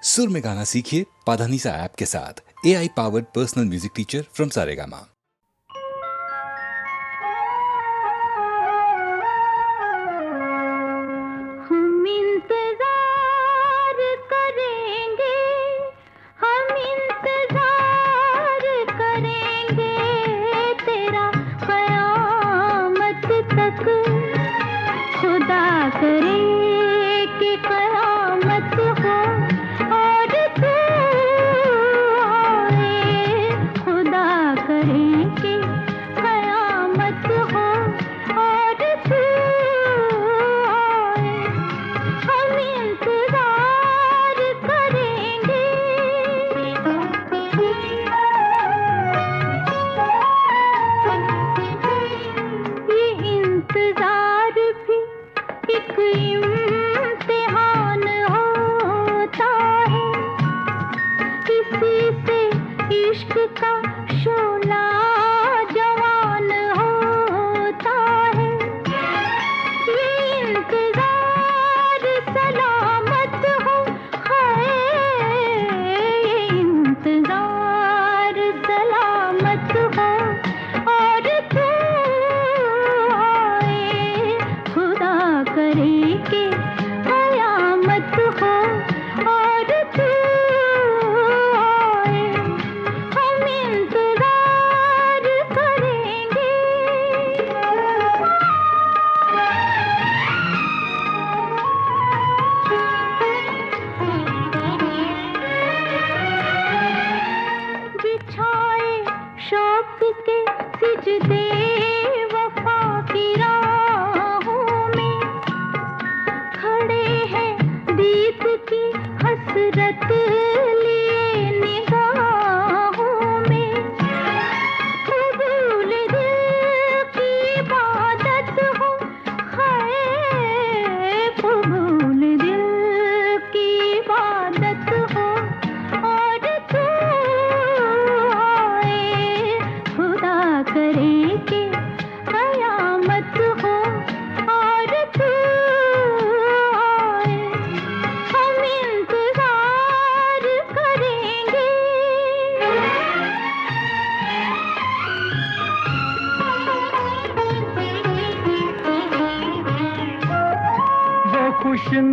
सुर में गाना सीखिए पाधानीसा ऐप के साथ। AI powered personal music teacher from Saregama.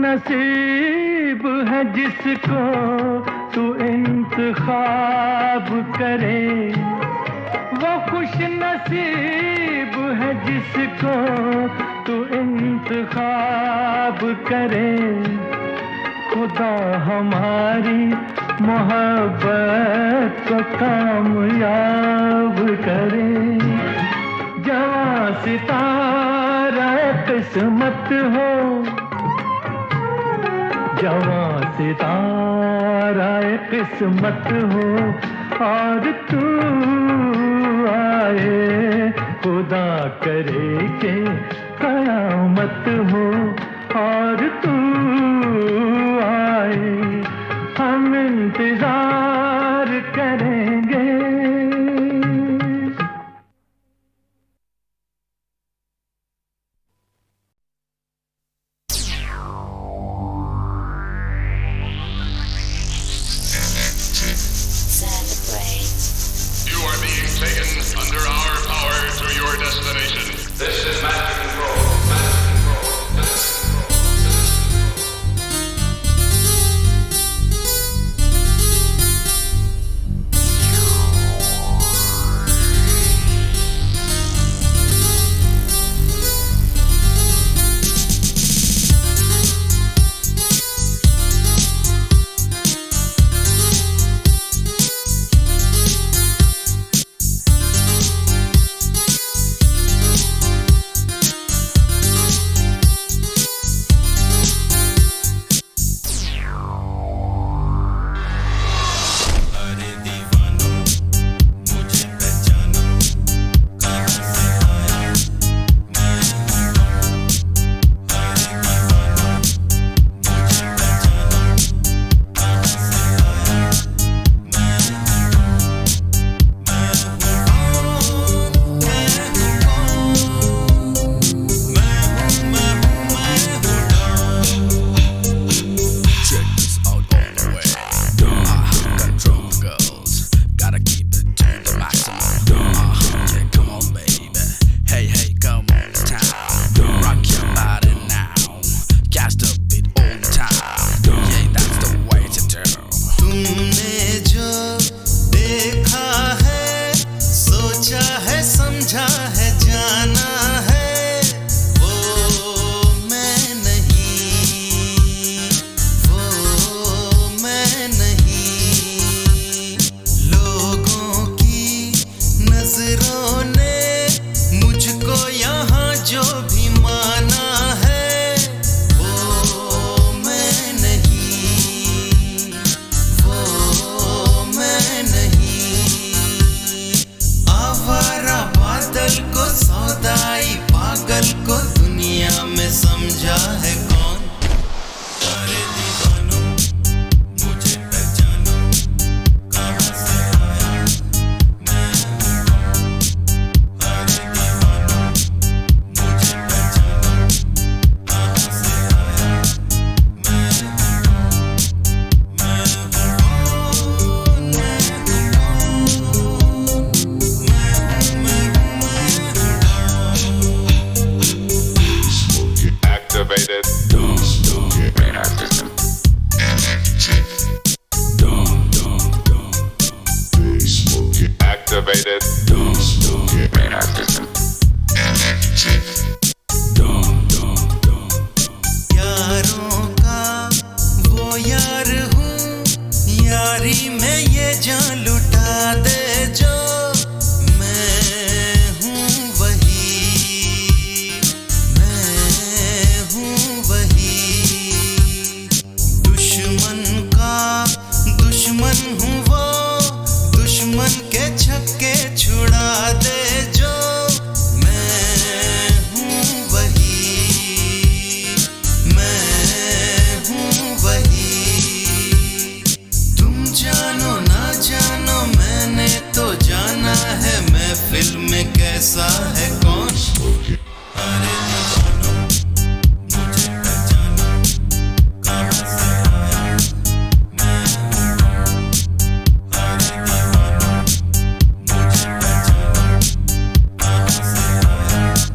नसीब है जिसको तू इंतखाब करे, वो खुश नसीब है जिसको तू इंतखाब करे। खुदा हमारी मोहब्बत को कामयाब करे। जवां सितारा किस्मत हो, जवां सितारा किस्मत हो, और तू आए खुदा करे के कयामत हो, और तू आए हम इंतजार करेंगे। यारी में ये जान लुटा दे जो मैं हूँ वही, मैं हूँ वही। दुश्मन का दुश्मन हूँ वो, दुश्मन के छक्के छुड़ा दे जो मैं हूँ वही, मैं हूँ वही। तुम जानो ना जानो मैंने तो जाना है महफिल में कैसा है कौन। अरे जानो मुझे पहचानो कहाँ से आया मैं हूँ। अरे दीवानो मुझे पहचानो कहाँ से आया मैं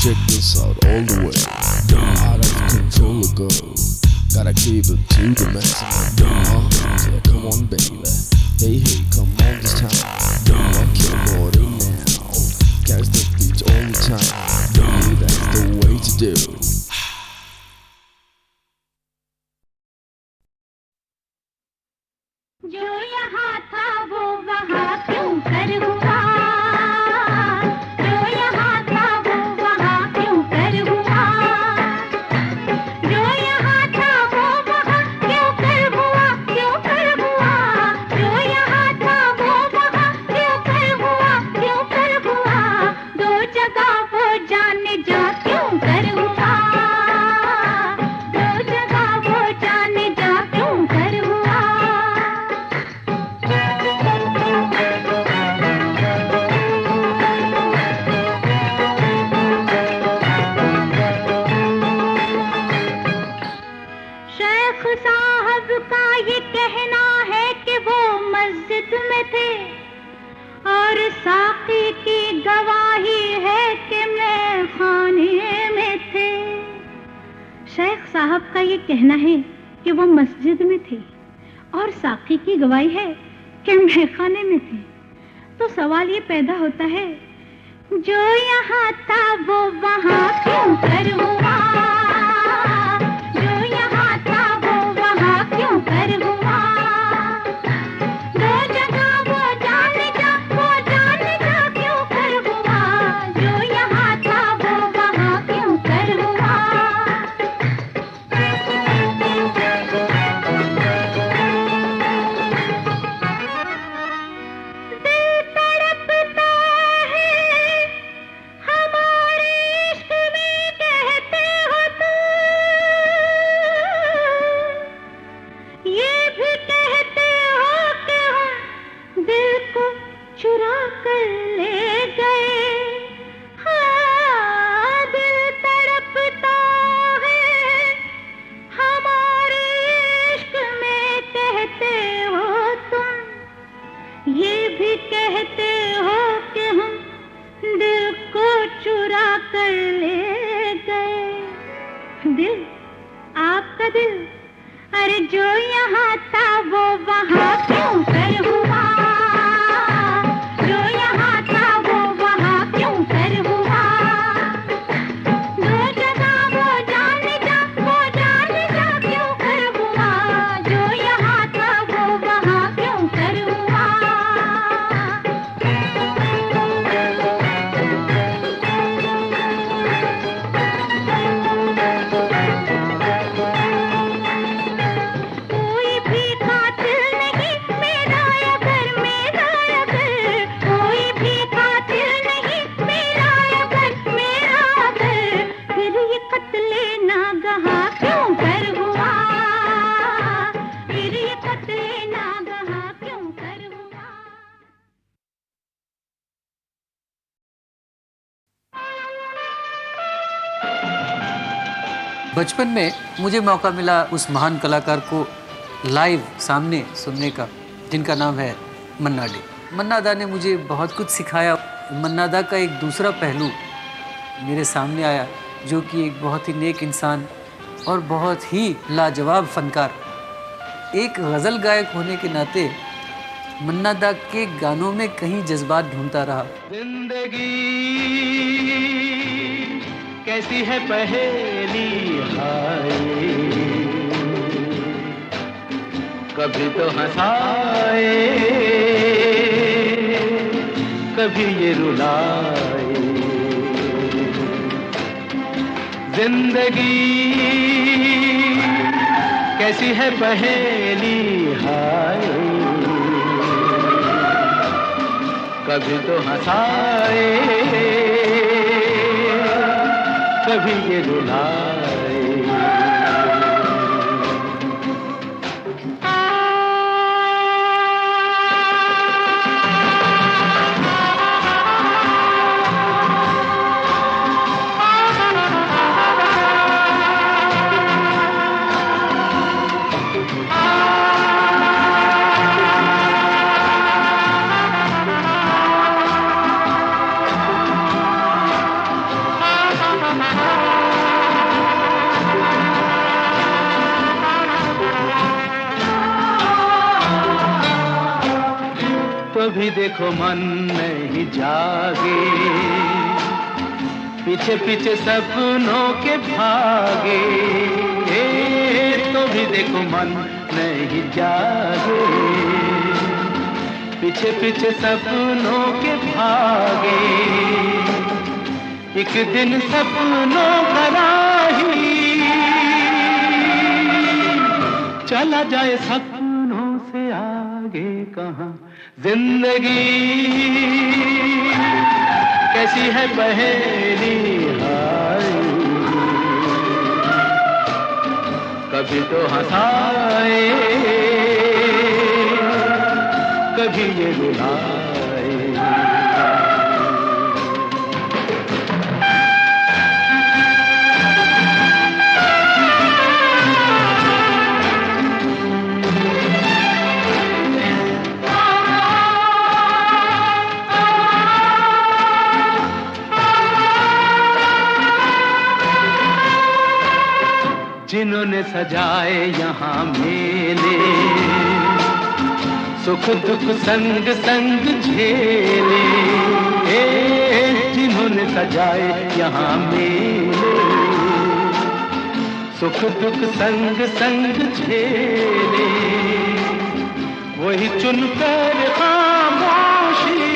Check this out all the way. Out of control it goes. Gotta keep it to the maximum. Yeah, come on, baby. Hey, hey, come on this time. Rock your body now. Catch the beat all the time. Yeah, that's the way to do. जो यहाँ था वो वहाँ क्यों कर हुआ, जो यहाँ था वो वहाँ क्यों कर हुआ, जो यहाँ था वो वहाँ क्यों कर हुआ, क्यों कर हुआ, जो यहाँ था वो वहाँ क्यों कर हुआ, क्यों कर हुआ, दो जगह वो जाने जा क्यों कर हुआ, दो जगह वो जाने जा क्यों कर हुआ। शेख साहब का ये कहना है कि वो मस्जिद में थे और साकी की गवाही है कि मैं खाने में थे। शेख साहब का ये कहना है कि वो मस्जिद में थे और साकी की गवाही है कि मैं खाने में थे। तो सवाल ये पैदा होता है, जो यहाँ था वो वहाँ क्यों कर हुआ, जो यहाँ था वो वहाँ क्यों कर हुआ, दो जगह वो जाने जा क्यों कर हुआ, जो यहाँ था वो वहाँ क्यों कर हुआ। दिल तड़पता है हमारे इश्क में कहते हो तुम, ये भी कहते हो कि हम दिल को चुरा कर ले गए। हाँ, दिल तड़पता है हमारे इश्क में कहते हो तुम, ये भी कहते हो कि हम दिल को चुरा कर ले गए। दिल, आपका दिल, अरे जो यहाँ था वो वहाँ क्यों कर हुआ, जो यहाँ था वो वहाँ क्यों कर हुआ, दो जगह वो जाने जा क्यों कर हुआ, जो यहाँ था वो वहाँ क्यों कर हुआ। कोई भी कातिल नहीं मेरा अगर, मेरा अगर, कोई भी कातिल नहीं मेरा अगर, मेरा अगर, फिर ये कत्ले नागहा क्यों कर हुआ, फिर ये कत्ले नागहा क्यों कर हुआ। बचपन में मुझे मौका मिला उस महान कलाकार को लाइव सामने सुनने का, जिनका नाम है मन्ना डे। मन्ना दा ने मुझे बहुत कुछ सिखाया। मन्ना दा का एक दूसरा पहलू मेरे सामने आया, जो कि एक बहुत ही नेक इंसान और बहुत ही लाजवाब फनकार। एक गज़ल गायक होने के नाते मन्ना दा के गानों में कहीं जज्बात ढूंढता रहा। जिंदगी कैसी है पहेली हाय, कभी तो हंसाए कभी ये रुलाए। जिंदगी कैसी है पहेली हाय, कभी तो हंसाए कभी ये रुलाए। तो भी देखो मन नहीं जागे, पीछे पीछे सपनों के भागे। तो भी देखो मन नहीं जागे, पीछे पीछे सपनों के भागे। एक दिन सपनों का राही चला जाए सपनों से आगे कहाँ। जिंदगी कैसी है पहेली हाय, कभी तो हंसाए कभी ये रुलाए। जिन्होंने सजाए यहाँ मेले, सुख दुख संग संग झेले। जिन्होंने सजाए यहाँ मेले, सुख दुख संग संग झेले। वही चुनकर खामोशी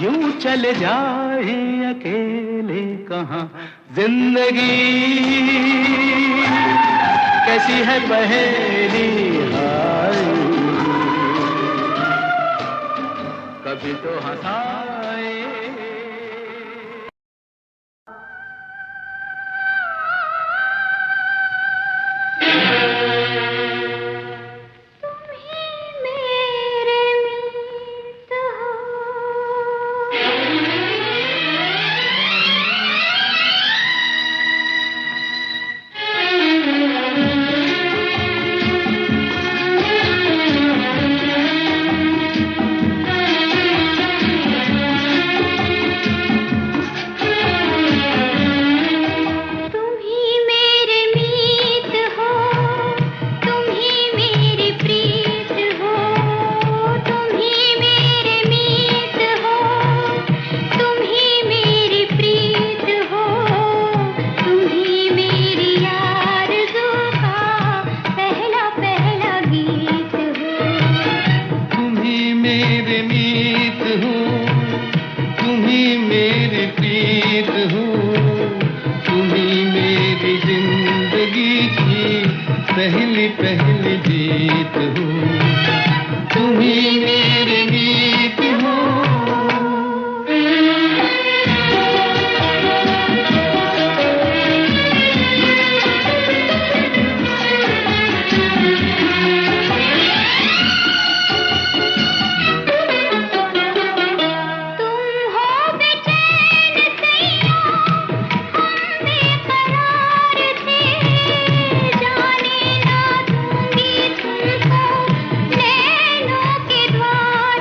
यूं चले जाए अकेले कहाँ। जिंदगी कैसी है पहेली हाय, कभी तो हंसाए। पहली पहली जीत हो, तुम ही मेरी मीत हो। नैनों के द्वार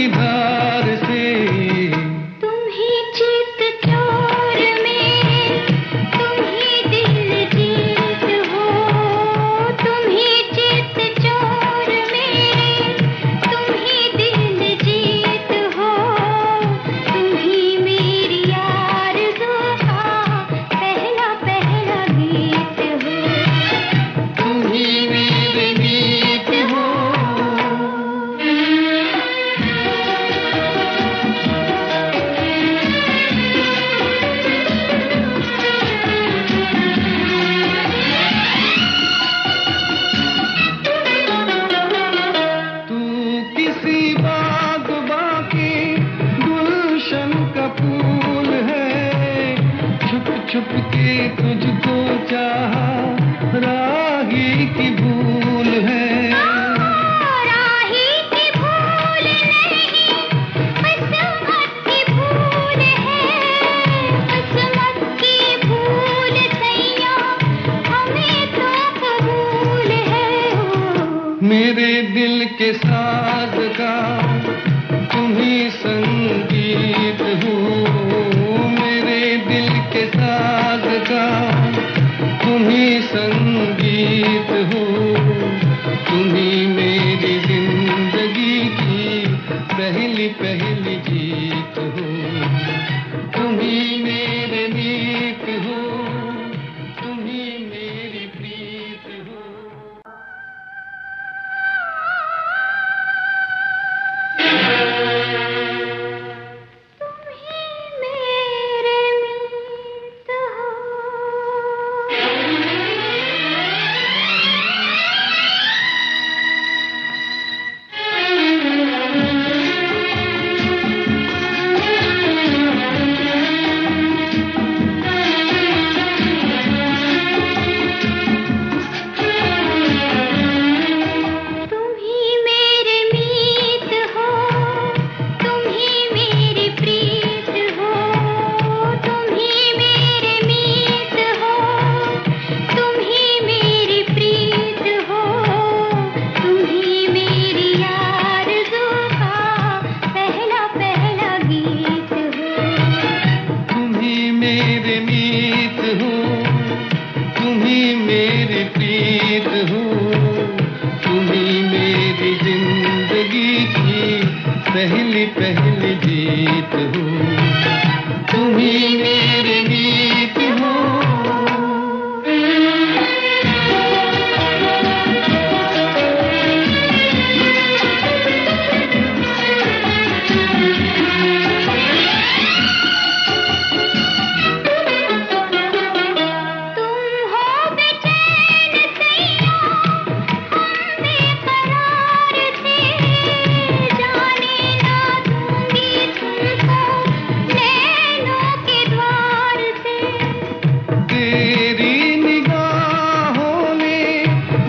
की धार से। तुम ही चित चोर मेरे, तुम ही दिल जीत हो। तुम ही चित चोर मेरे, तुम ही दिल जीत हो। तुम ही मेरी आरज़ू का पहला पहला गीत हो। तुम ही मेरे मीत हो। तू किसी बाग़बां की गुलशन का फूल है। छुप छुप के तुझको चाहा, राही की भूल है। राही की भूल नहीं, किस्मत की भूल है। किस्मत की भूल सैया, हमें तो कबूल है। मेरे दिल के साज का तुम ही संगीत हो। मेरे दिल के साज का तुम ही संगीत हो। तुम ही मेरी जिंदगी की पहली पहली जीत हो। तुम ही मेरे मीत हो। तुम ही मेरी प्रीत हो। मेरे मीत हो। तुम ही मेरे मीत हो। तुम ही मेरी प्रीत हो। तुम ही मेरे मीत हो। तुम ही मेरी प्रीत हो। तुम ही मेरी आरज़ू का पहला पहला गीत हो। तुम ही मेरे मीत हो। तुम ही मेरी प्रीत हो। तुम ही मेरी जिंदगी की पहली पहली जीत हो। तुम ही मेरे मीत हो। तुम हो बेचैन सैया, हम बेकरार थे। जाने ना दूंगी तुमको नैनों के द्वार से। तेरी निगाहों ने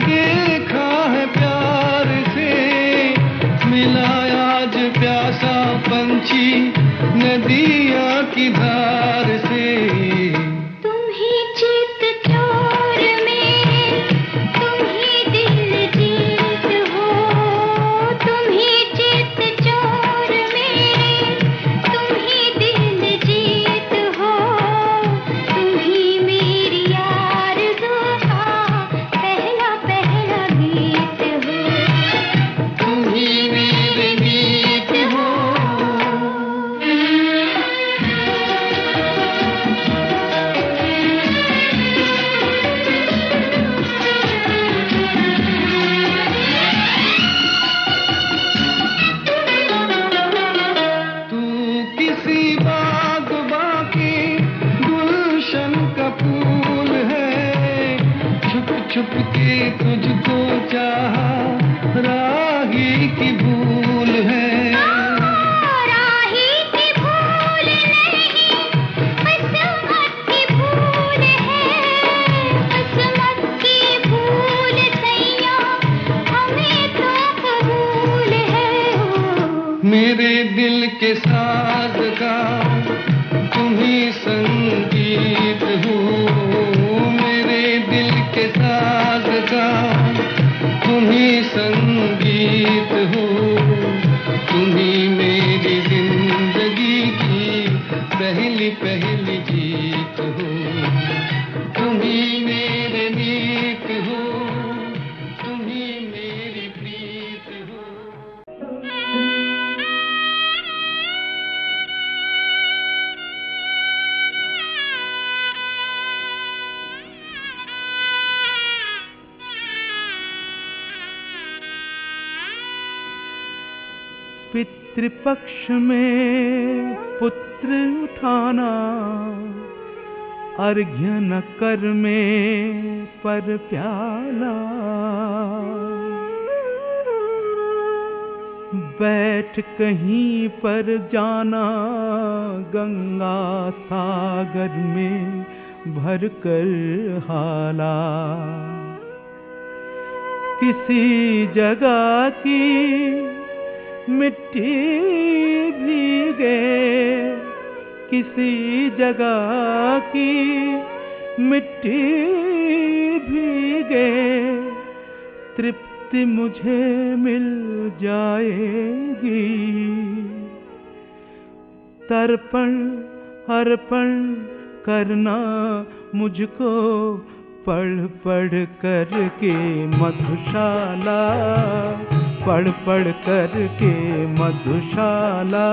देखा है प्यार से। मिला आज प्यासा पंछी नदिया की धार से। तुम ही चित चोर मेरे, तुम ही दिल जीत हो। तुम ही चित चोर मेरे, तुम ही दिल जीत हो। तुम ही मेरी आरज़ू का पहला पहला गीत हो। तुम ही मेरे मीत हो। तू किसी बाग़बां की गुलशन का फूल है। छुप छुप के तुझको चाहा, राही की भूल है। राही की भूल नहीं, किस्मत की भूल है। किस्मत की भूल सैया, हमें तो कबूल है। मेरे दिल के साज का तुम ही संगीत हो। मेरे दिल के साज का तुम ही संगीत हो। तुम ही मेरे पहली जीत हो, तुम ही मेरे मीत हो, तुम ही मेरी प्रीत हो। पितृपक्ष में पुत्र उठाना, अर्घ्य न कर में पर प्याला, बैठ कहीं पर जाना गंगा सागर में भर कर हाला, किसी जगह की मिट्टी भीगे, किसी जगह की मिट्टी भीगे, तृप्ति मुझे मिल जाएगी। तर्पण अर्पण करना मुझको पढ़ पढ़ कर के मधुशाला, पढ़ पढ़ कर के मधुशाला।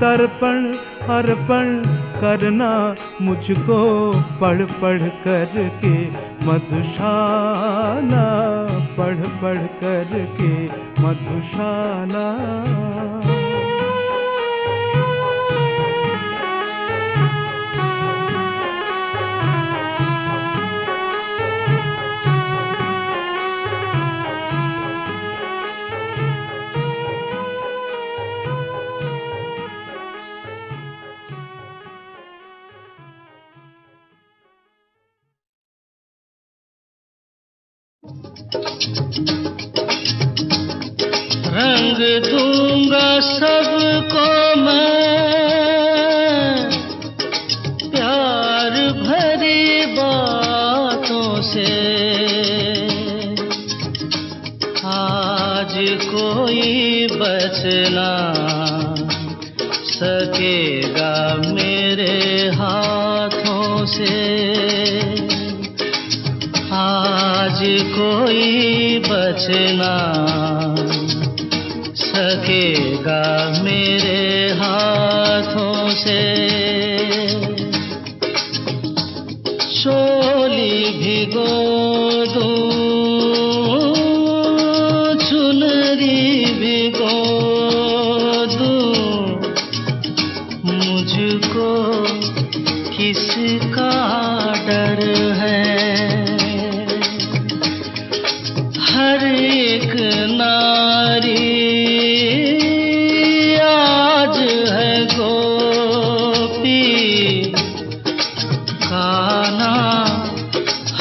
तर्पण अर्पण करना मुझको पढ़ पढ़ कर के मधुशाला, पढ़ पढ़ कर के मधुशाला। रंग दूंगा सबको मैं प्यार भरी बातों से, आज कोई बच ना सकेगा मेरे हाथों से, आज कोई बच ना सकेगा मेरे हाथों से। चोली भिगो दूं, चुनरी भिगो दूं, मुझको किसका डर है। हर एक नारी आज है गोपी, कान्हा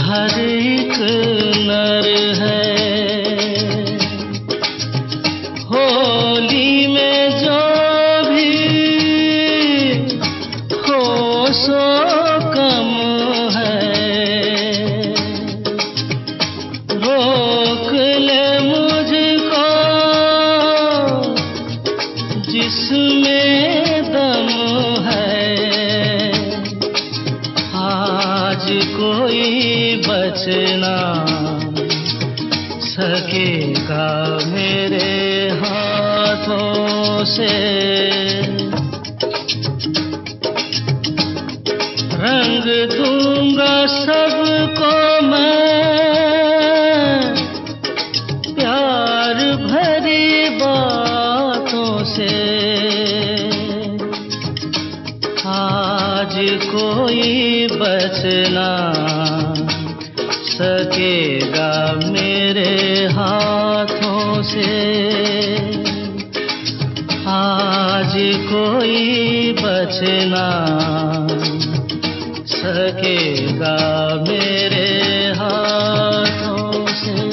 हर एक नर है। होली में जो भी हो सो कम है, रोक ले मुझको जिसमें दम है। आज कोई बच ना सकेगा मेरे हाथों से। रंग दूंगा सबको मैं प्यार भरी बातों से, आज कोई बच ना सकेगा मेरे हाथों से, आज कोई बच ना सकेगा मेरे हाथों से।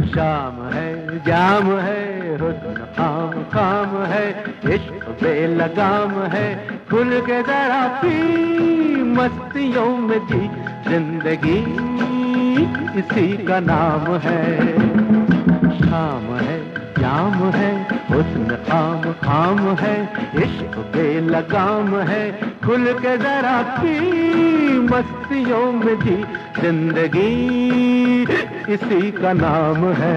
शाम है जाम है हुस्न खाम खाम है इश्क बेलगाम है खुल के जरा पी मस्तियों में जी जिंदगी इसी का नाम है। शाम है जाम है हुस्न खाम खाम है इश्क बेलगाम है खुल के जरा पी मस्तियों में जी जिंदगी इसी का नाम है।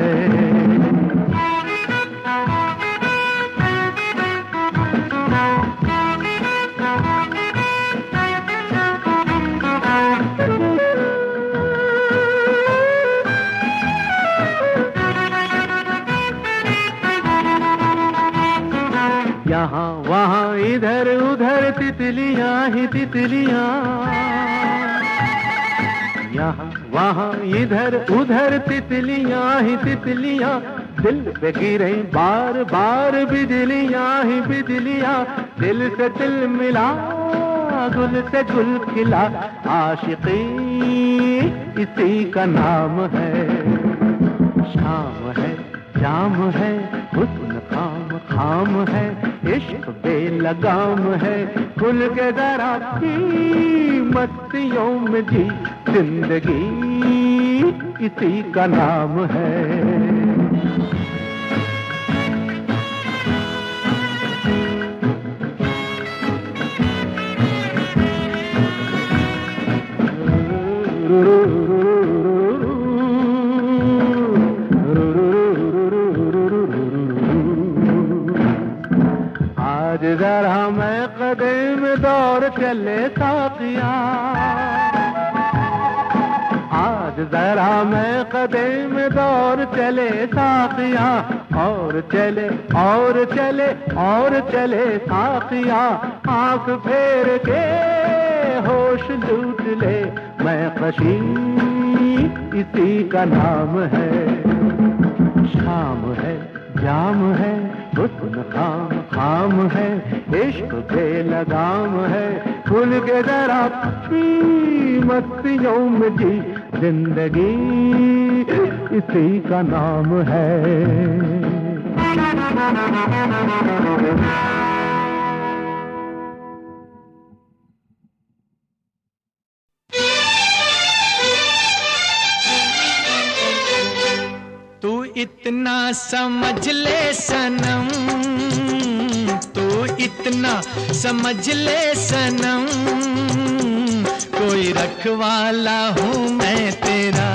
यहाँ वहाँ इधर उधर तितलियाँ ही तितलियाँ, यहाँ वहाँ इधर उधर तितलियाँ ही तितलियाँ, दिल पे गिरे बार बार बिजलियाँ ही बिजलियाँ, दिल से दिल मिला गुल से गुल खिला आशिकी इसी का नाम है। शाम है जाम है हुस्न खाम खाम है इश्क बेलगाम है खुल के जरा की मस्तियों में जी जिंदगी इसी का नाम है। आज जरा मैं कदम दौड़ चले साथिया, आज जरा मैं कदम दौड़ चले साथिया, और चले और चले और चले साथिया, आंख फेर के होश लूट ले मैं खुशी इसी का नाम है। शाम है जाम है हुस्न खाम खाम है इश्क बेलगाम है खुल के जरा पी मस्तियों में जी जिंदगी इसी का नाम है। तू इतना समझ ले सनम, तू इतना समझ ले सनम, कोई रखवाला हूँ मैं तेरा,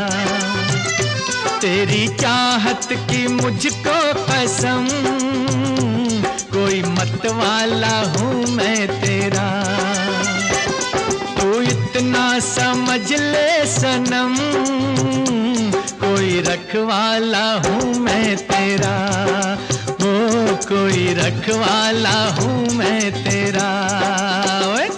तेरी चाहत की मुझको कसम, कोई मतवाला हूँ मैं तेरा। तू इतना समझ ले सनम, कोई रखवाला हूँ मैं तेरा, ओ कोई रखवाला हूँ मैं तेरा। ओए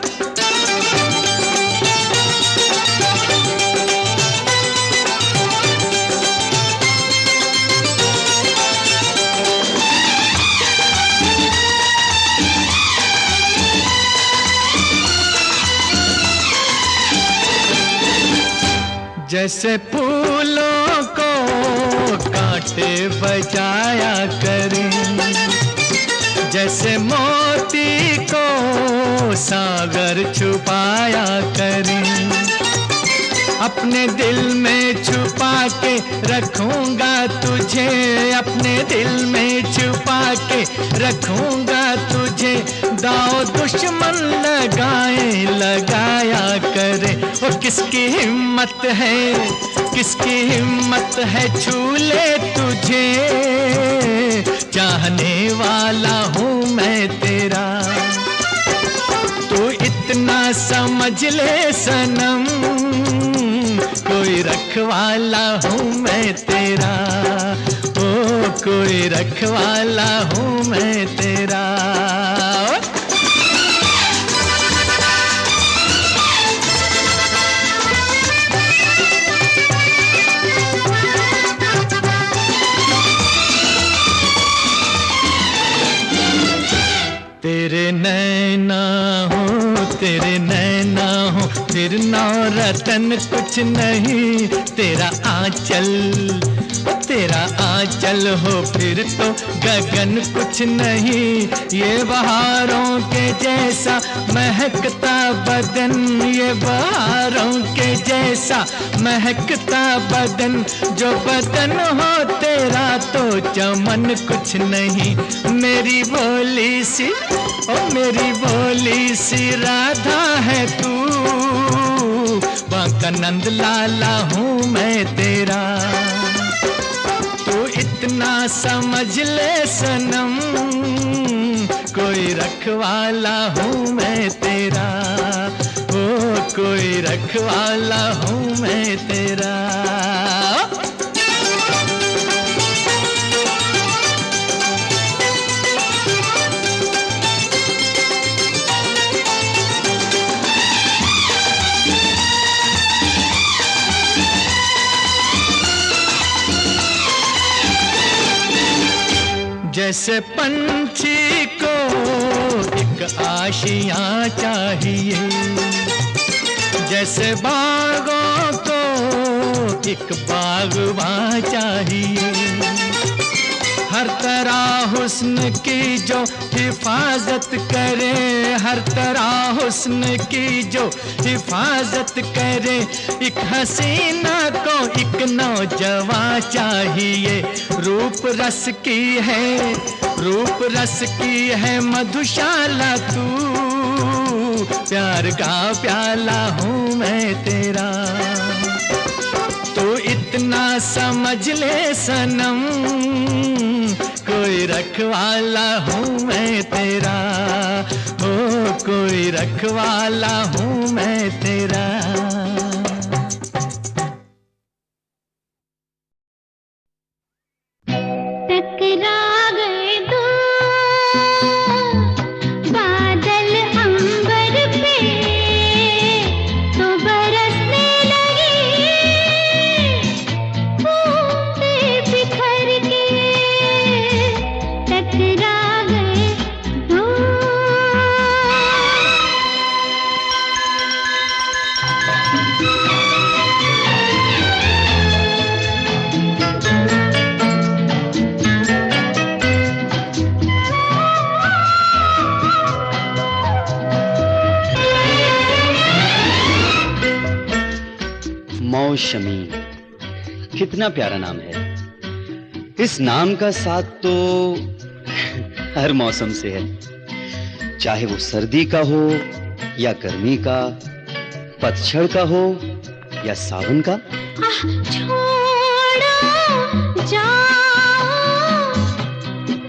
जैसे फूलों को कांटे बजाया करें, जैसे मोती को सागर छुपाया करें, अपने दिल में छुपा के रखूंगा तुझे, अपने दिल में छुपा के रखूंगा तुझे, दाव दुश्मन लगाए लगाया करे। वो किसकी हिम्मत है, किसकी हिम्मत है छू ले तुझे, चाहने वाला हूँ मैं तेरा। तू इतना समझ ले सनम, कोई रखवाला हूँ मैं तेरा, ओ कोई रखवाला हूँ मैं तेरा। तेरे तेरे नैना हो, तेरे नैना हो, फिर नौ रतन कुछ नहीं, तेरा आंचल, तेरा आंचल हो फिर तो गगन कुछ नहीं। ये बहारों के जैसा महकता बदन, ये बहारों के जैसा महकता बदन, जो बदन हो तेरा तो चमन कुछ नहीं। मेरी बोली सी, ओ मेरी बोली सी राधा है तू, बांका नंद लाला हूँ मैं तेरा। तू इतना समझ ले सनम, कोई रखवाला हूँ मैं तेरा, ओ कोई रखवाला हूँ मैं तेरा। जैसे पंछी को एक आशियाँ चाहिए, जैसे बागों को एक बागवां चाहिए, हर तरह हुस्न की जो हिफाजत करे, हर तरह हुस्न की जो हिफाजत करे, एक हसीना को एक नौजवान चाहिए। रूप रस की है, रूप रस की है मधुशाला तू, प्यार का प्याला हूँ मैं तेरा। तो इतना समझ ले सनम, कोई रखवाला हूँ मैं तेरा, ओ कोई रखवाला हूँ मैं तेरा। मौशमी, कितना प्यारा नाम है। इस नाम का साथ तो हर मौसम से है, चाहे वो सर्दी का हो या गर्मी का, पतझड़ का हो या सावन का। छोड़ो जाओ,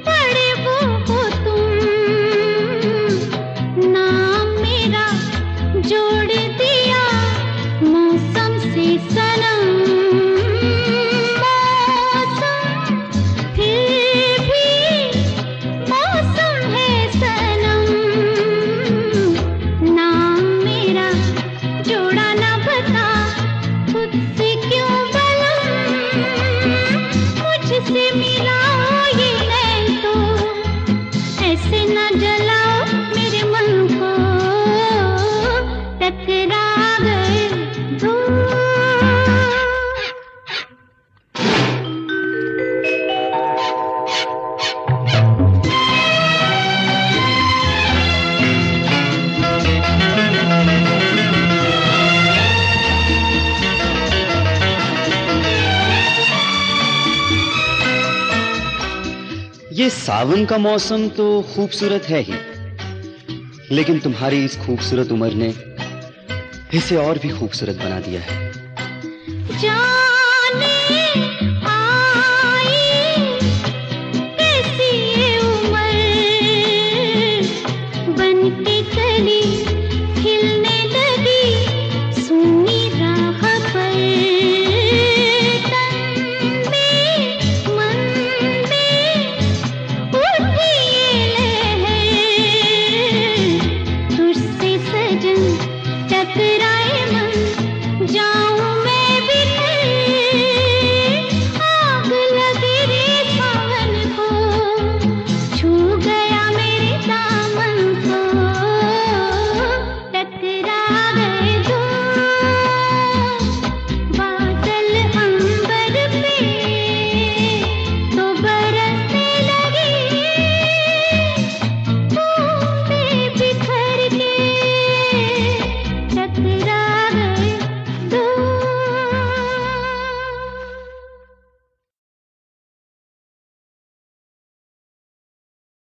बड़े वो हो तुम, नाम मेरा जोड़ दिया मौसम से सनम। मौसम फिर भी मौसम है सनम, नाम मेरा जोड़ा ना बता खुद से क्यों बलम। मुझसे मिलाओ ये नैन तो, ऐसे ना जलाओ मेरे मन को, टकरा गए ये सावन का मौसम तो खूबसूरत है ही, लेकिन तुम्हारी इस खूबसूरत उम्र ने इसे और भी खूबसूरत बना दिया है।